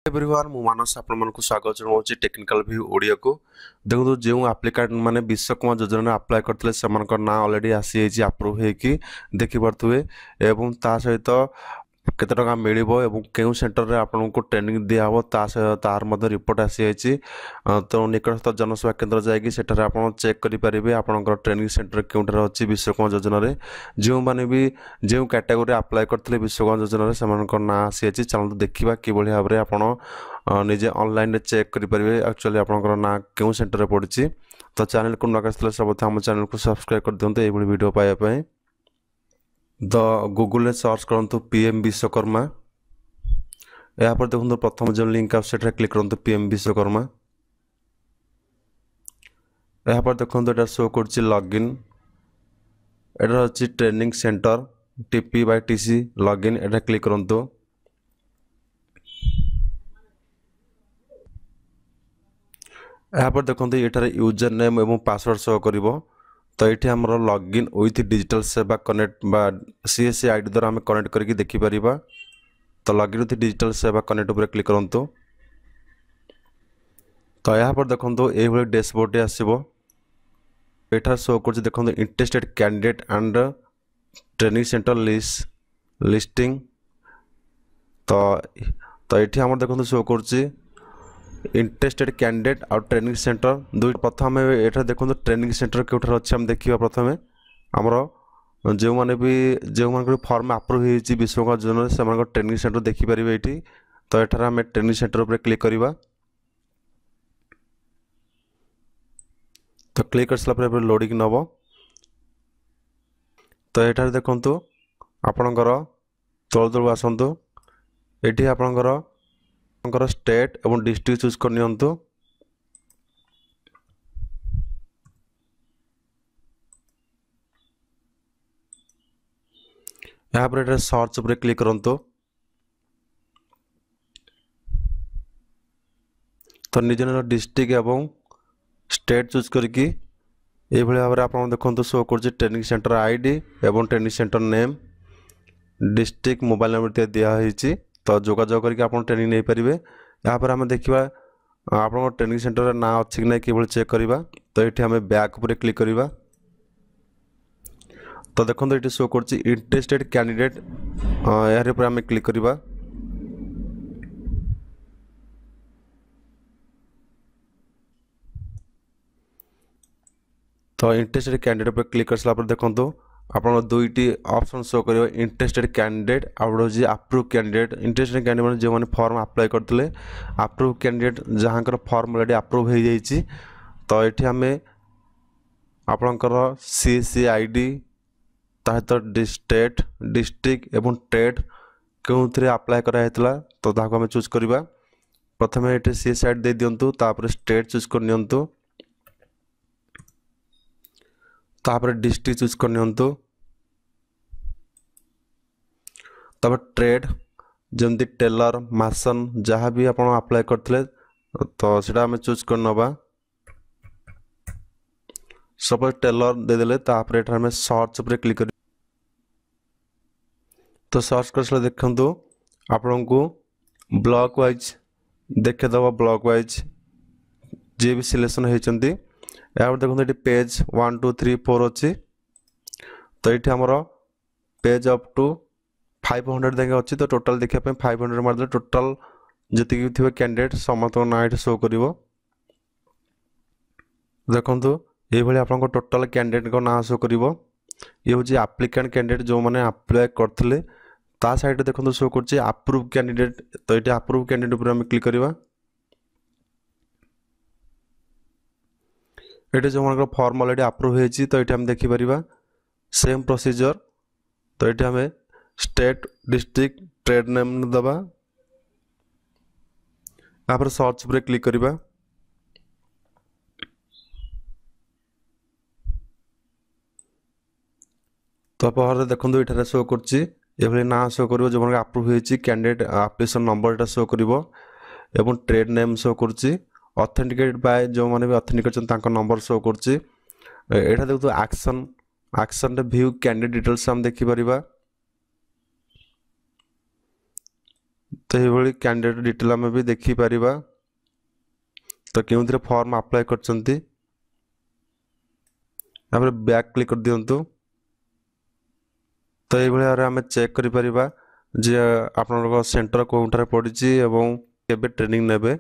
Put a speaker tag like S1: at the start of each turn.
S1: everyone मु मानस आपको स्वागत जनाऊँ टेक्निकल व्यू ओडिया को देखो जो आप्लिकांट माने विश्वकर्मा योजना अप्लाई करते से ना ऑलरेडी आसी अप्रूव होगी देखिपे एवं ता सहित केते टका मिलिबो एवं केउ सेंटर रे आपनको ट्रेनिंग दिया हो तार मध्य रिपोर्ट आसी आइछि तो निकटस्थ जनसेवा केंद्र जाइए सेठारे आपण चेक करि परिबे आपनकर ट्रेनिंग सेंटर केउटर अछि विश्वकर्मा योजना रे जो माने भी जो कैटेगरी अप्लाई करथिले विश्वकर्मा योजना रे समनकर ना आसी आइछि चलो देखिबा कि बढिया भाबरे आपण निजे ऑनलाइन रे चेक करि परिबे एक्चुअली आपनकर ना केउ सेंटर रे पड़छि तो चैनल को नकासले सब हम चैनल को सब्सक्राइब कर दियंते एबोली वीडियो पाया पय द गूगल ने सर्च करंतु पीएम विश्वकर्मा यहाँ पर देखो प्रथम जो लिंक आउट क्लिक करंतु पीएम विश्वकर्मा यहाँ पर देखो एटा शो करछि लॉगिन एटा अछि training centre TP by TC login एटा क्लिक करंतु यहाँ पर देखो एटारे यूजर नेम एवं पासवर्ड शो करिवो तो ये आम login with digital Seva connect बा सीएससी आईडी द्वारा आम कनेक्ट करके देखि परिबा तो login with digital Seva connect उपर क्लिक करंतु तो यहाँ पर देखो ये डैशबोर्ड आसीबो एठार शो कर देखो interested candidate and training centre listing तो ये आम देखो शो कर इंटरेस्टेड कैंडिडेट और ट्रेनिंग सेंटर दुई प्रथम एटा देखो ट्रेनिंग सेंटर केउठार अछि हम देखिबा प्रथमे हमरो जो माने भी जो मान फॉर्म अप्रूव होईछि विश्वकर्मा योजना से मान ट्रेनिंग सेंटर देखि परिबे एठी तो एठार हम ट्रेनिंग सेंटर ऊपर क्लिक करिबा तो क्लिक करसला पर लोडिंग नबो तो एठार देखंतु आपनकर तोल आसंतु एठी आपनकर स्टेट एवं डिस्ट्रिक्ट चूज कर नियंतु यहाँ पर सर्च पर क्लिक करंतु तो निज निज डिस्ट्रिक्ट एवं स्टेट चूज करके ये भाव में आप देखो शो कर ट्रेनिंग सेंटर आईडी एवं training centre name district mobile number दिखाई तो जोगाजोग करके आप ट्रेनिंग नहीं पारे यहाँ पर आम देखा आप ट्रेनिंग सेंटर ना अच्छी कि ना कि चेक करवा तो ये आम बैक पर क्लिक करवा तो देखो ये शो कर इंटरेस्टेड कैंडिडेट यार पर आम क्लिक करवा तो इंटरेस्टेड कैंडिडेट पर क्लिक कर देखो आप दुईटी ऑप्शन शो कर इंटरेस्टेड कैंडिडेट और अप्रूव कैंडिडेट इंटरेस्टेड कैंडिडेट जो मैंने फॉर्म अप्लाई करते अप्रूव कैंडिडेट जहाँ फॉर्म ऑलरेडी अप्रूव हो जाइए तो ये आम आपणकर सीएससी आईडी सहित स्टेट डिस्ट्रिक्ट एवं ट्रेड क्यों अप्लाई कराइला तो आम चूज करवा प्रथम ये सीएससी आईडी दे दिंतु तापर स्टेट चूज कर नियंतु तापर डिस्ट्रिक्ट चूज कर नियंतु तब ट्रेड जमती टेलर मासन जहाँ भी आप अप्लाई करते तो सीटा आम चूज कर नवा सपोज टेलर देदेले तापर आम सर्च पर क्लिक कर तो सर्च कर देखु आपण को ब्लॉक वाइज देखेदब ब्लॉक वाइज जी भी सिलेक्शन होती यहाँ देखो ये पेज 1 2 3 4 अच्छी तो ये आमर पेज अप टू 500 देखे अच्छी तो टोटाल देखा 500 मारदे टोटाल जी थे कैंडिडेट समस्त ना ये शो कर देखु ये आप टोटाल कैंडिडेट ना शो कर ये हूँ एप्लिकेंट कैंडिडेट जो मैंने अप्लाई करते ता साइड देखो शो कर अप्रूव कैंडिडेट तो ये अप्रूव कैंडिडेट पर क्लिक करवा ये जो मान फॉर्म ऑलरेडी अप्रूव होती तो ये देखिपर सेम प्रोसीजर तो ये आम स्टेट डिस्ट्रिक्ट ट्रेड नेम दबा यहाँ पर सर्च पर क्लिक करवा तो पर देखो ये शो कर ना शो कर जो अप्रूव होती कैंडिडेट एप्लिकेशन नंबर शो कर ट्रेड नेम शो कर ऑथेंटिकेटेड बाय जो माने भी ऑथेंटिकेट नंबर शो करछि एटा देखो एक्शन रे व्यू कैंडिडेट डिटेल्स हम देखि परिबा तो ये कैंडिडेट डिटेल आम भी देखिपर तो क्यों फॉर्म अप्लाई कर बैक क्लिक कर दिंतु तो ये भाई आम चेक करें जे आप सेंटर कौटार पड़ी केबे ट्रेनिंग नेबे